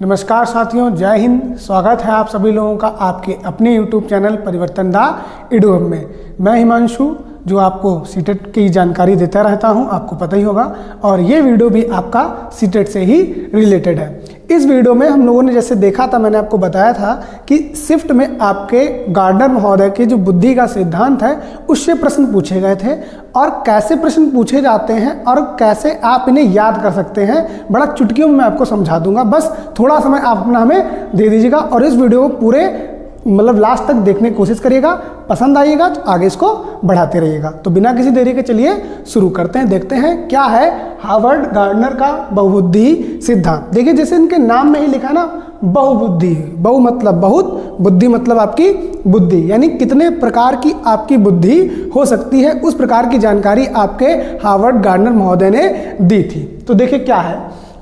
नमस्कार साथियों, जय हिंद। स्वागत है आप सभी लोगों का आपके अपने YouTube चैनल परिवर्तन दा EDU में। मैं हिमांशु, जो आपको सीटेट की जानकारी देता रहता हूं, आपको पता ही होगा। और ये वीडियो भी आपका सीटेट से ही रिलेटेड है। इस वीडियो में हम लोगों ने जैसे देखा था, मैंने आपको बताया था कि शिफ्ट में आपके गार्डनर महोदय के जो बुद्धि का सिद्धांत है उससे प्रश्न पूछे गए थे, और कैसे प्रश्न पूछे जाते हैं और कैसे आप इन्हें याद कर सकते हैं, बड़ा चुटकियों में मैं आपको समझा दूंगा। बस थोड़ा समय आप अपना हमें दे दीजिएगा और इस वीडियो को पूरे लास्ट तक देखने की कोशिश करिएगा। पसंद आइएगा तो आगे इसको बढ़ाते रहिएगा। तो बिना किसी देरी के चलिए शुरू करते हैं, देखते हैं क्या है हार्वर्ड गार्डनर का बहुबुद्धि सिद्धांत। देखिए, जैसे इनके नाम में ही लिखा ना, बहुबुद्धि। बहु मतलब बहुत, बुद्धि मतलब आपकी बुद्धि, यानी कितने प्रकार की आपकी बुद्धि हो सकती है, उस प्रकार की जानकारी आपके हार्वर्ड गार्डनर महोदय ने दी थी। तो देखिए क्या है,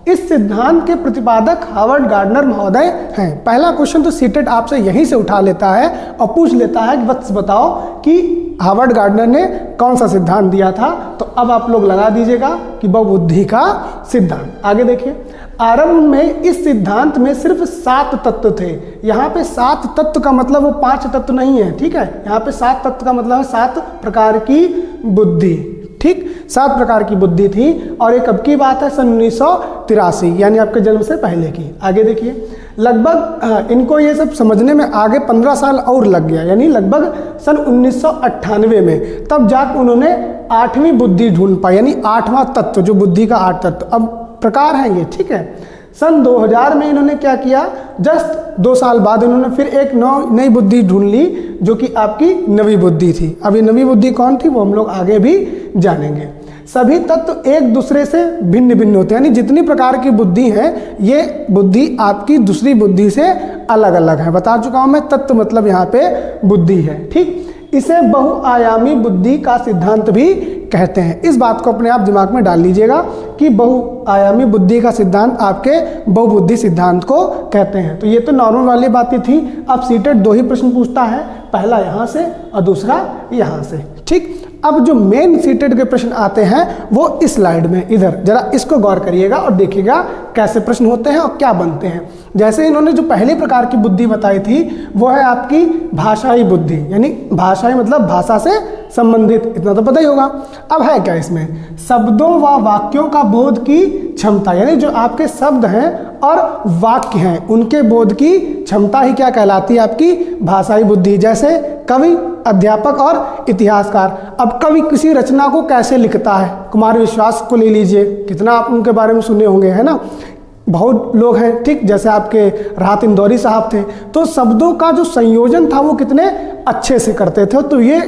इस सिद्धांत के प्रतिपादक हार्वर्ड गार्डनर महोदय हैं। पहला क्वेश्चन तो सीटेट आपसे यहीं से उठा लेता है और पूछ लेता है कि बस बताओ कि हार्वर्ड गार्डनर ने कौन सा सिद्धांत दिया था। तो अब आप लोग लगा दीजिएगा कि बहुबुद्धि का सिद्धांत। आगे देखिए, आरंभ में इस सिद्धांत में सिर्फ 7 तत्व थे। यहाँ पे 7 तत्व का मतलब वो 5 तत्व नहीं है, ठीक है। यहाँ पे 7 तत्व का मतलब है 7 प्रकार की बुद्धि, ठीक। 7 प्रकार की बुद्धि थी, और ये कब की बात है? सन 1983, यानी आपके जन्म से पहले की। आगे देखिए, लगभग इनको ये सब समझने में आगे 15 साल और लग गया, यानी लगभग सन 1998 में तब जाकर उन्होंने 8वीं बुद्धि ढूंढ पाई, यानी 8वां तत्व, जो बुद्धि का 8 तत्व अब प्रकार हैं ये, ठीक है। सन 2000 में इन्होंने क्या किया, जस्ट 2 साल बाद इन्होंने फिर एक नई बुद्धि ढूंढ ली, जो कि आपकी नवी बुद्धि थी। अब ये नवी बुद्धि कौन थी वो हम लोग आगे भी जानेंगे। सभी तत्व एक दूसरे से भिन्न भिन्न होते हैं, यानी जितनी प्रकार की बुद्धि है ये बुद्धि आपकी दूसरी बुद्धि से अलग अलग है। बता चुका हूं मैं, तत्व मतलब यहाँ पे बुद्धि है, ठीक। इसे बहुआयामी बुद्धि का सिद्धांत भी कहते हैं। इस बात को अपने आप दिमाग में डाल लीजिएगा कि बहुआयामी बुद्धि का सिद्धांत आपके बहुबुद्धि सिद्धांत को कहते हैं। तो ये तो नॉर्मल वाली बातें थी। अब सीटेट 2 ही प्रश्न पूछता है, पहला यहाँ से और दूसरा यहाँ से, ठीक। अब जो मेन सीटेट के प्रश्न आते हैं वो इस स्लाइड में, इधर जरा इसको गौर करिएगा और देखिएगा कैसे प्रश्न होते हैं और क्या बनते हैं। जैसे इन्होंने जो पहले प्रकार की बुद्धि बताई थी वो है आपकी भाषाई बुद्धि, यानी भाषाई मतलब भाषा से संबंधित, इतना तो पता ही होगा। अब है क्या इसमें, शब्दों व वाक्यों का बोध की क्षमता, यानी जो आपके शब्द हैं और वाक्य हैं उनके बोध की क्षमता ही क्या कहलाती है? आपकी भाषाई बुद्धि। जैसे कवि, अध्यापक और इतिहासकार। अब कवि किसी रचना को कैसे लिखता है? कुमार विश्वास को ले लीजिए, कितना आप उनके बारे में सुने होंगे, है ना। बहुत लोग हैं, ठीक, जैसे आपके राहत इंदौरी साहब थे। तो शब्दों का जो संयोजन था वो कितने अच्छे से करते थे। तो ये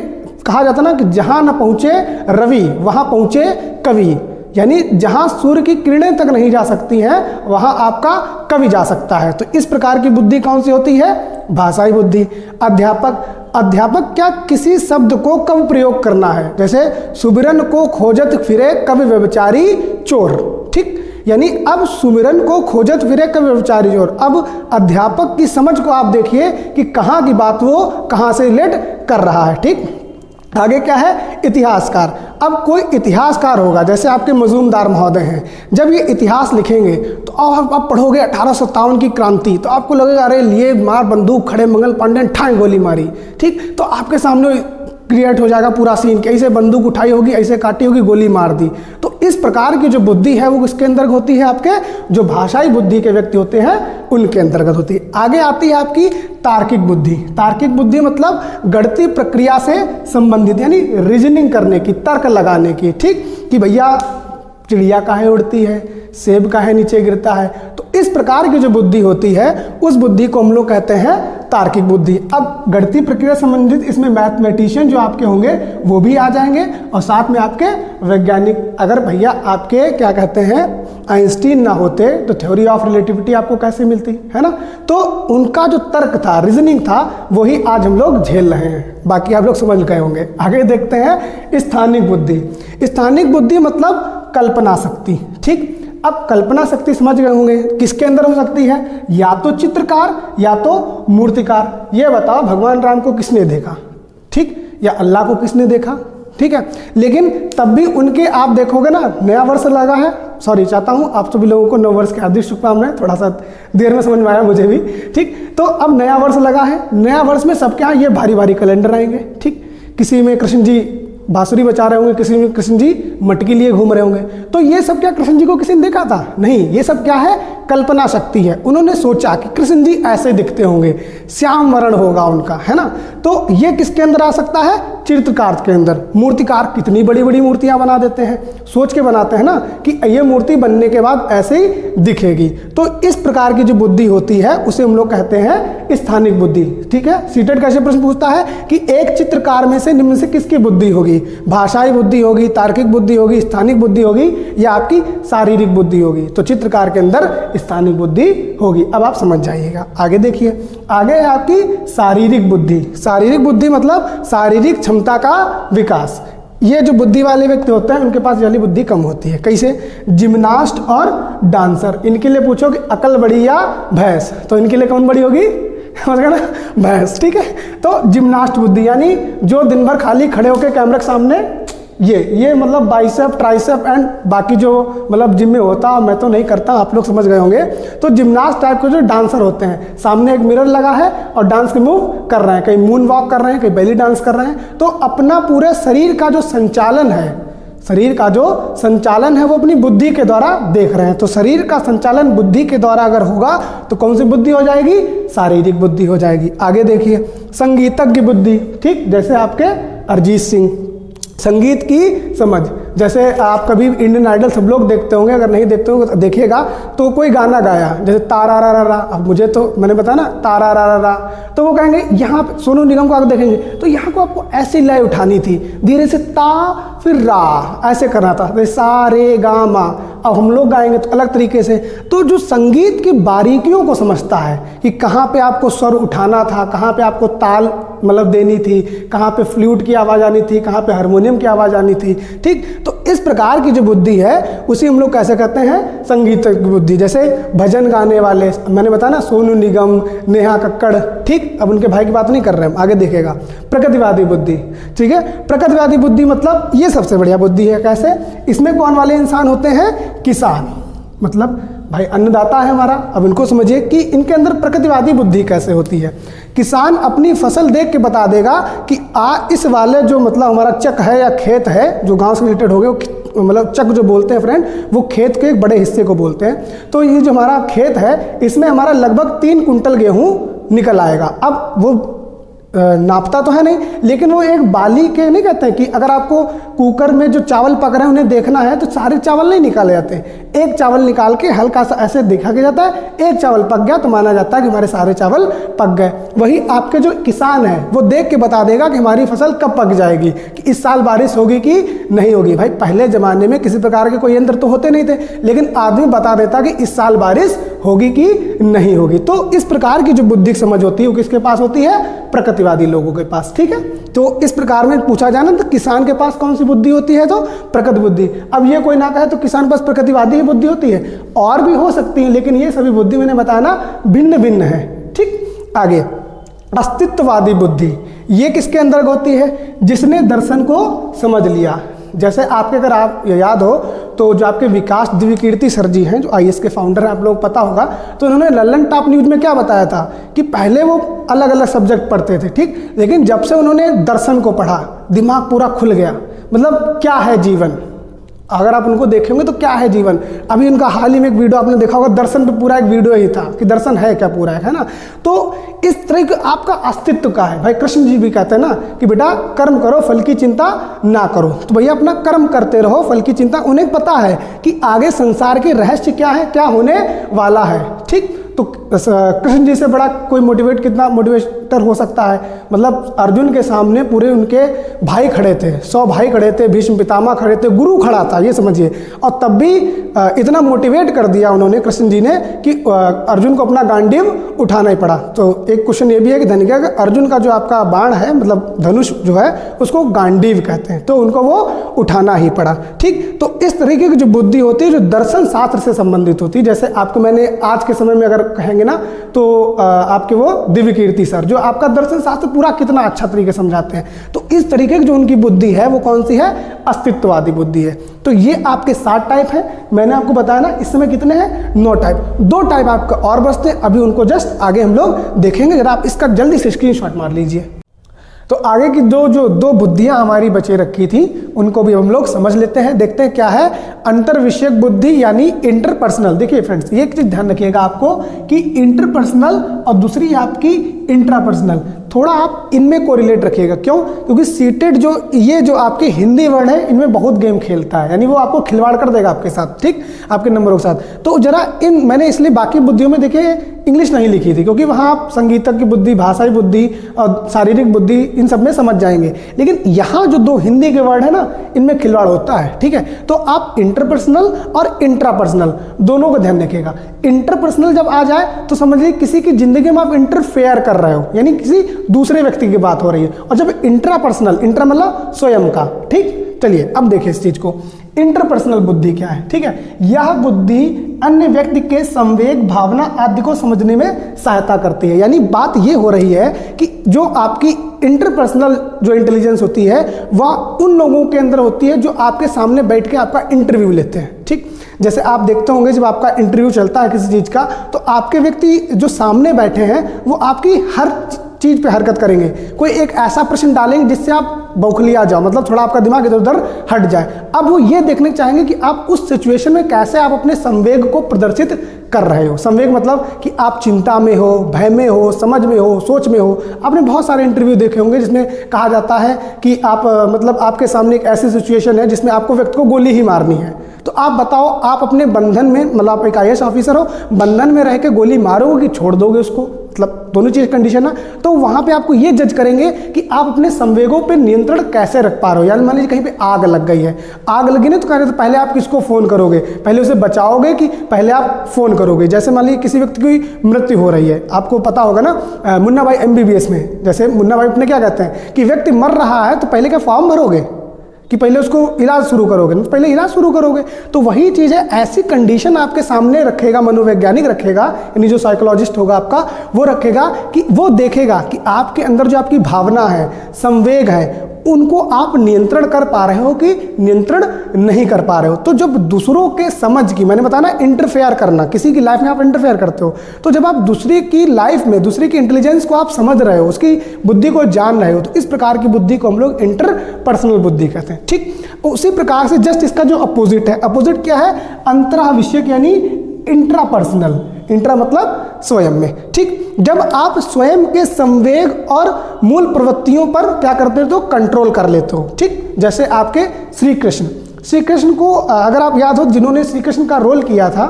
कहा जाता ना कि जहां न पहुंचे रवि वहां पहुंचे कवि, यानी जहां सूर्य की किरणें तक नहीं जा सकती हैं वहां आपका कवि जा सकता है। तो इस प्रकार की बुद्धि कौन सी होती है? भाषाई बुद्धि। अध्यापक क्या किसी शब्द को कब प्रयोग करना है? जैसे सुमिरन को खोजत फिरे कवि व्यभिचारी चोर, ठीक। यानी अब सुमिरन को खोजत फिरे कवि व्यभिचारी चोर। अब अध्यापक की समझ को आप देखिए कि कहाँ की बात वो कहाँ से रिलेट कर रहा है, ठीक। आगे क्या है? इतिहासकार। अब कोई इतिहासकार होगा, जैसे आपके मजूमदार महोदय हैं, जब ये इतिहास लिखेंगे तो आप पढ़ोगे 1857 की क्रांति, तो आपको लगेगा अरे लिए मार बंदूक खड़े मंगल पांडे ने ठाई गोली मारी, ठीक। तो आपके सामने क्रिएट हो जाएगा पूरा सीन कि ऐसे बंदूक उठाई होगी, ऐसे काटी होगी, गोली मार दी। तो इस प्रकार की जो बुद्धि है वो किसके अंतर्गत होती है? आपके जो भाषाई बुद्धि के व्यक्ति होते हैं उनके अंतर्गत होती है। आगे आती है आपकी तार्किक बुद्धि। तार्किक बुद्धि मतलब गणितीय प्रक्रिया से संबंधित, यानी रीजनिंग करने की, तर्क लगाने की, ठीक। कि भैया चिड़िया काहे उड़ती है, सेब काहे नीचे गिरता है। तो इस प्रकार की जो बुद्धि होती है उस बुद्धि को हम लोग कहते हैं तार्किक बुद्धि। अब गणितीय प्रक्रिया संबंधित इसमें मैथमेटिशियन जो आपके होंगे वो भी आ जाएंगे, और साथ में आपके वैज्ञानिक। अगर भैया आपके क्या कहते हैं आइंस्टीन ना होते तो थ्योरी ऑफ रिलेटिविटी आपको कैसे मिलती, है ना। तो उनका जो तर्क था, रीजनिंग था, वही आज हम लोग झेल रहे हैं। बाकी आप लोग समझ गए होंगे। आगे देखते हैं स्थानिक बुद्धि। स्थानिक बुद्धि मतलब कल्पना शक्ति, ठीक। अब कल्पना शक्ति समझ गए होंगे किसके अंदर हो सकती है? या तो चित्रकार या तो मूर्तिकार। ये बताओ भगवान राम को किसने देखा, ठीक, या अल्लाह को किसने देखा? ठीक है। लेकिन तब भी उनके आप देखोगे ना, नया वर्ष लगा है चाहता हूँ आप सभी लोगों को नव वर्ष की हार्दिक शुभकामनाएं। थोड़ा सा देर में समझ में आया मुझे भी, ठीक। तो अब नया वर्ष लगा है, नया वर्ष में सबके यहाँ ये भारी भारी कैलेंडर आएंगे, ठीक। किसी में कृष्ण जी बांसुरी बजा रहे होंगे, किसी में कृष्ण जी मटकी लिए घूम रहे होंगे। तो ये सब क्या कृष्ण जी को किसी ने देखा था? नहीं, ये सब क्या है? कल्पना शक्ति है। उन्होंने सोचा कि कृष्ण जी ऐसे दिखते होंगे, श्याम वर्ण होगा उनका, है ना। तो ये किसके अंदर आ सकता है? चित्रकार के अंदर। मूर्तिकार कितनी बड़ी बड़ी मूर्तियां बना देते हैं, सोच के बनाते हैं ना कि ये मूर्ति बनने के बाद ऐसे ही दिखेगी। तो इस प्रकार की जो बुद्धि होती है उसे हम लोग कहते हैं स्थानिक बुद्धि, ठीक है। सीटेट कैसे प्रश्न पूछता है कि एक चित्रकार में से निम्न से किसकी बुद्धि होगी? भाषाई बुद्धि होगी, तार्किक बुद्धि होगी, स्थानिक बुद्धि होगी, या आपकी शारीरिक बुद्धि होगी? तो चित्रकार के अंदर स्थानिक बुद्धि होगी। अब आप समझ जाइएगा, आगे देखिए। आगे है आपकी शारीरिक बुद्धि। शारीरिक बुद्धि मतलब शारीरिक क्षमता का विकास। ये जो बुद्धि वाले व्यक्ति होते हैं उनके पास वाली बुद्धि कम होती है। कैसे? जिम्नास्ट और डांसर, इनके लिए पूछो कि अकल बड़ी या भैंस, तो इनके लिए कौन बड़ी होगी? समझ गए ना? भैंस, ठीक है। तो जिम्नास्ट बुद्धि यानी जो दिन भर खाली खड़े होकर कैमरे के सामने ये मतलब बाइसेप, ट्राइसेप एंड बाकी जो मतलब जिम में होता, मैं तो नहीं करता, आप लोग समझ गए होंगे। तो जिम्नास्ट टाइप के जो डांसर होते हैं, सामने एक मिरर लगा है और डांस के मूव कर रहे हैं, कहीं मून वॉक कर रहे हैं, कहीं बेली डांस कर रहे हैं। तो अपना पूरे शरीर का जो संचालन है, वो अपनी बुद्धि के द्वारा देख रहे हैं। तो शरीर का संचालन बुद्धि के द्वारा अगर होगा तो कौन सी बुद्धि हो जाएगी? शारीरिक बुद्धि हो जाएगी। आगे देखिए, संगीतज्ञ बुद्धि, ठीक। जैसे आपके अरिजीत सिंह, संगीत की समझ। जैसे आप कभी इंडियन आइडल सब लोग देखते होंगे, अगर नहीं देखते होंगे तो देखिएगा। तो कोई गाना गाया जैसे तारा रा रा रा, अब मुझे तो मैंने बताया ना तारा रा रा रा, तो वो कहेंगे यहाँ पे सोनू निगम को आप देखेंगे तो यहाँ को आपको ऐसी लय उठानी थी, धीरे से ता फिर रा ऐसे करना था, जैसे सा रे गा मा। अब हम लोग गाएंगे तो अलग तरीके से। तो जो संगीत की बारीकियों को समझता है कि कहाँ पे आपको स्वर उठाना था, कहाँ पे आपको ताल मतलब देनी थी, कहाँ पे फ्लूट की आवाज़ आनी थी, कहाँ पे हारमोनियम की आवाज़ आनी थी, ठीक। तो इस प्रकार की जो बुद्धि है उसी हम लोग कैसे कहते हैं? संगीत बुद्धि। जैसे भजन गाने वाले, मैंने बताया ना, सोनू निगम, नेहा कक्कड़, ठीक। अब उनके भाई की बात नहीं कर रहे हैं, आगे देखेगा। प्रकृतिवादी बुद्धि, ठीक है। प्रकृतिवादी बुद्धि मतलब ये सबसे बढ़िया बुद्धि है। कैसे? इसमें कौन वाले इंसान होते हैं? किसान, मतलब भाई अन्नदाता है हमारा। अब इनको समझिए कि इनके अंदर प्रकृतिवादी बुद्धि कैसे होती है। किसान अपनी फसल देख के बता देगा कि इस वाले जो मतलब हमारा चक है या खेत है, जो गांव से रिलेटेड हो गए, मतलब चक जो बोलते हैं फ्रेंड, वो खेत के एक बड़े हिस्से को बोलते हैं। तो ये जो हमारा खेत है इसमें हमारा लगभग 3 कुंटल गेहूँ निकल आएगा। अब वो नापता तो है नहीं, लेकिन वो एक बाली के नहीं कहते हैं कि अगर आपको कुकर में जो चावल पक रहे हैं उन्हें देखना है तो सारे चावल नहीं निकाले जाते, एक चावल निकाल के हल्का सा ऐसे देखा के जाता है, एक चावल पक गया तो माना जाता है कि हमारे सारे चावल पक गए। वही आपके जो किसान है वो देख के बता देगा कि हमारी फसल कब पक जाएगी, कि इस साल बारिश होगी कि नहीं होगी। भाई पहले ज़माने में किसी प्रकार के कोई यंत्र तो होते नहीं थे, लेकिन आदमी बता देता कि इस साल बारिश होगी कि नहीं होगी। तो इस प्रकार की जो बुद्धि समझ होती है वो किसके पास होती है? प्रकृतिवादी लोगों के पास, ठीक है। तो इस प्रकार में पूछा जाए ना तो किसान के पास कौन सी बुद्धि होती है? तो प्रकृति बुद्धि। अब ये कोई ना कहे तो किसान के पास प्रकृतिवादी ही बुद्धि होती है, और भी हो सकती है, लेकिन ये सभी बुद्धि मैंने बताया ना भिन्न भिन्न है, ठीक। आगे अस्तित्ववादी बुद्धि, ये किसके अंदर होती है? जिसने दर्शन को समझ लिया। जैसे आपके अगर आप याद हो तो जो आपके विकास द्विकीर्ति सर जी हैं, जो IAS के फाउंडर हैं, आप लोग पता होगा, तो उन्होंने लल्लन टॉप न्यूज में क्या बताया था कि पहले वो अलग अलग सब्जेक्ट पढ़ते थे, ठीक। लेकिन जब से उन्होंने दर्शन को पढ़ा दिमाग पूरा खुल गया। मतलब क्या है जीवन, अगर आप उनको देखेंगे तो क्या है जीवन। अभी उनका हाल ही में एक वीडियो आपने देखा होगा, दर्शन पे पूरा एक वीडियो ही था कि दर्शन है क्या पूरा, है ना। तो इस तरह का आपका अस्तित्व का है। भाई कृष्ण जी भी कहते हैं ना कि बेटा कर्म करो फल की चिंता ना करो। तो भैया अपना कर्म करते रहो, फल की चिंता। उन्हें पता है कि आगे संसार के रहस्य क्या है, क्या होने वाला है, ठीक। तो कृष्ण जी से बड़ा कोई कितना मोटिवेटर हो सकता है। मतलब अर्जुन के सामने पूरे उनके भाई खड़े थे, 100 भाई खड़े थे, भीष्म पितामह खड़े थे, गुरु खड़ा था, ये समझिए। और तब भी इतना मोटिवेट कर दिया उन्होंने कृष्ण जी ने कि अर्जुन को अपना गांडीव उठाना ही पड़ा। तो एक क्वेश्चन ये भी है कि धनिका का अर्जुन का जो आपका बाण है, मतलब धनुष जो है, उसको गांडीव कहते हैं, तो उनको वो उठाना ही पड़ा, ठीक। तो इस तरीके की जो बुद्धि होती है जो दर्शन शास्त्र से संबंधित होती है, जैसे आपको मैंने आज के समय में अगर कहेंगे ना तो आपके वो दिव्य कीर्ति सर, जो आपका दर्शन शास्त्र पूरा कितना अच्छा तरीके समझाते हैं। तो इस तरीके की जो उनकी बुद्धि है वो कौन सी है, अस्तित्ववादी बुद्धि है। तो ये आपके 7 टाइप है। मैंने आपको बताया ना इस समय कितने हैं, 9 टाइप। 2 टाइप आपके और बचते हैं, अभी उनको जस्ट आगे हम लोग देखेंगे। जरा आप इसका जल्दी से स्क्रीनशॉट मार लीजिए। तो आगे की जो 2 बुद्धियां हमारी बचे रखी थी उनको भी हम लोग समझ लेते हैं। देखते हैं क्या है अंतर विषयक बुद्धि यानी इंटरपर्सनल। देखिए फ्रेंड्स, ये एक चीज ध्यान रखिएगा आपको कि इंटरपर्सनल और दूसरी आपकी इंट्रापर्सनल, थोड़ा आप इनमें कोरिलेट रखिएगा। क्यों? क्योंकि सीटेड जो आपके हिंदी वर्ड है इनमें बहुत गेम खेलता है, यानी वो आपको खिलवाड़ कर देगा आपके साथ, ठीक, आपके नंबरों के साथ। तो जरा मैंने इसलिए बाकी बुद्धियों में देखिए इंग्लिश नहीं लिखी थी, क्योंकि वहाँ आप संगीतक की बुद्धि, भाषाई बुद्धि और शारीरिक बुद्धि इन सब में समझ जाएंगे। लेकिन यहाँ जो 2 हिंदी के वर्ड है ना, इनमें खिलवाड़ होता है, ठीक है। तो आप इंटरपर्सनल और इंट्रापर्सनल दोनों को ध्यान रखिएगा। इंटरपर्सनल जब आ जाए तो समझिए किसी की जिंदगी में आप इंटरफेयर कर रहे हो, यानी किसी दूसरे व्यक्ति की बात हो रही है। और जब इंट्रापर्सनल, इंट्रा मतलब स्वयं का, ठीक। चलिए अब देखिए इस चीज को, इंटरपर्सनल बुद्धि क्या है, ठीक है। यह बुद्धि अन्य व्यक्ति के संवेग, भावना आदि को समझने में सहायता करती है। यानी बात ये हो रही है कि जो आपकी इंटरपर्सनल जो इंटेलिजेंस होती है वह उन लोगों के अंदर होती है जो आपके सामने बैठ के आपका इंटरव्यू लेते हैं, ठीक। जैसे आप देखते होंगे जब आपका इंटरव्यू चलता है किसी चीज का, तो आपके व्यक्ति जो सामने बैठे हैं वो आपकी हर चीज पे हरकत करेंगे। कोई एक ऐसा प्रश्न डालेंगे जिससे आप बौखलिया जाओ, मतलब थोड़ा आपका दिमाग इधर उधर हट जाए। अब वो ये देखने चाहेंगे कि आप उस सिचुएशन में कैसे आप अपने संवेग को प्रदर्शित कर रहे हो। संवेग मतलब कि आप चिंता में हो, भय में हो, समझ में हो, सोच में हो। आपने बहुत सारे इंटरव्यू देखे होंगे जिसमें कहा जाता है कि आप मतलब आपके सामने एक ऐसी सिचुएशन है जिसमें आपको व्यक्ति को गोली ही मारनी है। तो आप बताओ, आप अपने बंधन में, मतलब आप एक IAS ऑफिसर हो, बंधन में रह के गोली मारोगे कि छोड़ दोगे उसको, मतलब दोनों चीज कंडीशन है। तो वहां पे आपको ये जज करेंगे कि आप अपने संवेगों पे नियंत्रण कैसे रख पा रहे हो। यानी मान लीजिए कहीं पे आग लग गई है, आग लगी ना, तो कह रहे तो पहले आप किसको फोन करोगे, पहले उसे बचाओगे कि पहले आप फोन करोगे। जैसे मान लीजिए किसी व्यक्ति की मृत्यु हो रही है, आपको पता होगा ना मुन्ना भाई MBBS में, जैसे मुन्ना भाई अपने क्या कहते हैं कि व्यक्ति मर रहा है तो पहले क्या फॉर्म भरोगे कि पहले उसको इलाज शुरू करोगे, पहले इलाज शुरू करोगे। तो वही चीज़ है, ऐसी कंडीशन आपके सामने रखेगा मनोवैज्ञानिक, रखेगा यानी जो साइकोलॉजिस्ट होगा आपका, वो रखेगा कि वो देखेगा कि आपके अंदर जो आपकी भावना है, संवेग है, उनको आप नियंत्रण कर पा रहे हो कि नियंत्रण नहीं कर पा रहे हो। तो जब दूसरों के समझ की, मैंने बताया ना इंटरफेयर करना, किसी की लाइफ में आप इंटरफेयर करते हो, तो जब आप दूसरे की लाइफ में दूसरे की इंटेलिजेंस को आप समझ रहे हो, उसकी बुद्धि को जान रहे हो, तो इस प्रकार की बुद्धि को हम लोग इंटरपर्सनल बुद्धि कहते हैं, ठीक। उसी प्रकार से जस्ट इसका जो अपोजिट है, अपोजिट क्या है, अंतर्विषयक यानी इंट्रापर्सनल। इंट्रा मतलब स्वयं में, ठीक। जब आप स्वयं के संवेग और मूल प्रवृत्तियों पर क्या करते हो, तो कंट्रोल कर लेते हो, ठीक। जैसे आपके श्री कृष्ण को अगर आप याद हो, जिन्होंने श्री कृष्ण का रोल किया था,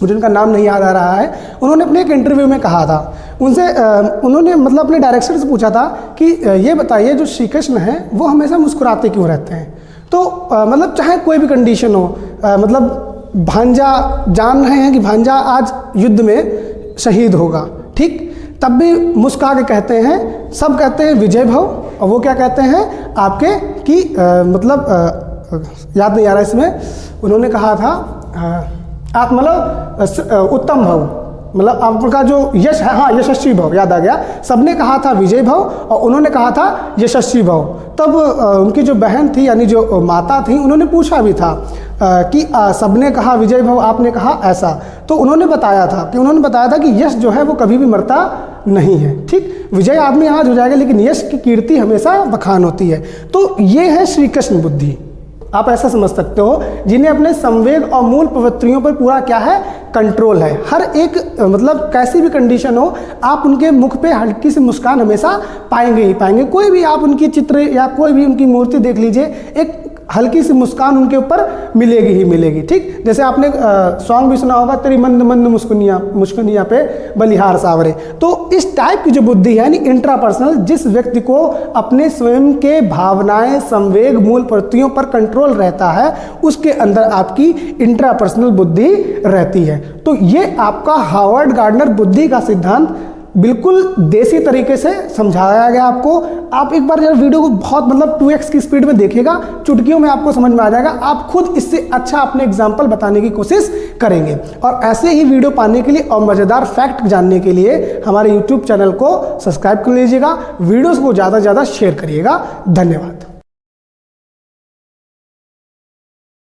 मुझे उनका नाम नहीं याद आ रहा है, उन्होंने अपने एक इंटरव्यू में कहा था, उनसे उन्होंने मतलब अपने डायरेक्टर से पूछा था कि ये बताइए जो श्री कृष्ण है वो हमेशा मुस्कुराते क्यों रहते हैं। तो मतलब चाहे कोई भी कंडीशन हो, मतलब भांजा जान रहे हैं कि भांजा आज युद्ध में शहीद होगा, ठीक, तब भी मुस्कुरा के कहते हैं, सब कहते हैं विजय भव, और वो क्या कहते हैं आपके कि मतलब याद नहीं आ रहा इसमें, उन्होंने कहा था आप मतलब उत्तम भव, मतलब आपका जो यश है, हाँ यशस्वी भव, याद आ गया। सबने कहा था विजय भव और उन्होंने कहा था यशस्वी भव। तब उनकी जो बहन थी यानी जो माता थी, उन्होंने पूछा भी था कि सबने कहा विजय भव, आपने कहा ऐसा। तो उन्होंने बताया था कि यश जो है वो कभी भी मरता नहीं है, ठीक। विजय आदमी आज हो जाएगा लेकिन यश की कीर्ति हमेशा बखान होती है। तो ये है श्री कृष्ण बुद्धि, आप ऐसा समझ सकते हो, जिन्हें अपने संवेग और मूल प्रवृत्तियों पर पूरा क्या है, कंट्रोल है। हर एक मतलब कैसी भी कंडीशन हो, आप उनके मुख पे हल्की सी मुस्कान हमेशा पाएंगे ही पाएंगे। कोई भी आप उनकी चित्र या कोई भी उनकी मूर्ति देख लीजिए, एक हल्की सी मुस्कान उनके ऊपर मिलेगी ही मिलेगी, ठीक। जैसे आपने सॉन्ग भी सुना होगा, तेरी मंद मंद मुस्कुनिया पे बलिहार सावरे। तो इस टाइप की जो बुद्धि है यानी इंट्रापर्सनल, जिस व्यक्ति को अपने स्वयं के भावनाएं, संवेग, मूल प्रवृत्तियों पर कंट्रोल रहता है, उसके अंदर आपकी इंट्रापर्सनल बुद्धि रहती है। तो ये आपका हार्वर्ड गार्डनर बुद्धि का सिद्धांत बिल्कुल देसी तरीके से समझाया गया आपको। आप एक बार जब वीडियो को बहुत मतलब 2x की स्पीड में देखिएगा, चुटकियों में आपको समझ में आ जाएगा, आप खुद इससे अच्छा अपने एग्जाम्पल बताने की कोशिश करेंगे। और ऐसे ही वीडियो पाने के लिए और मज़ेदार फैक्ट जानने के लिए हमारे YouTube चैनल को सब्सक्राइब कर लीजिएगा, वीडियोस को ज़्यादा से ज़्यादा शेयर करिएगा। धन्यवाद।